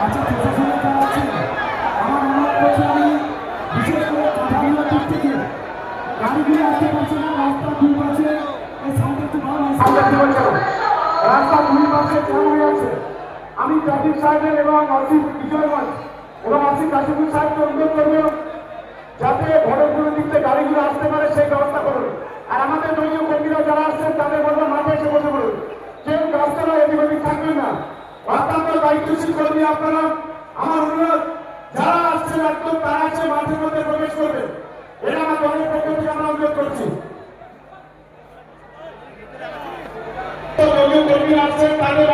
আচ্ছা প্রশাসনের যারা আছে আমার অনুরোধ করছি আমি বিশেষ করে কাঠামোর দিক থেকে গাড়িগুলি আসতে পারছে না রাস্তা দুই পাশে এই সামনে একটু ভালো রাস্তা দুই পাশে জ্যাম হয়ে আছে। আমি ট্রাফিক সাহেবের এবং অসিত বিজয়গঞ্জ এবং অসিত কাশিপুর সাহেবকে অনুরোধ করবো যাতে ভরতপুরের দিক থেকে গাড়িগুলো আসতে পারে সেই ব্যবস্থা করুন। আর আমাদের দলীয় কর্মীরা যারা আসছেন তাদের বলবো মাঠে এসে বসে পড়ুন, কেউ রাস্তায় এদিক ওদিক থাকবেন না। অত্যন্ত দায়িত্বশীল কর্মী আপনারা। আমার অনুরোধ যারা আসছেন একদম তারা এসে মাঠের মধ্যে প্রবেশ করবেন, এটা আমার দলের পক্ষ থেকে আমরা অনুরোধ করছি। দলীয় কর্মীরা আসছেন তাদের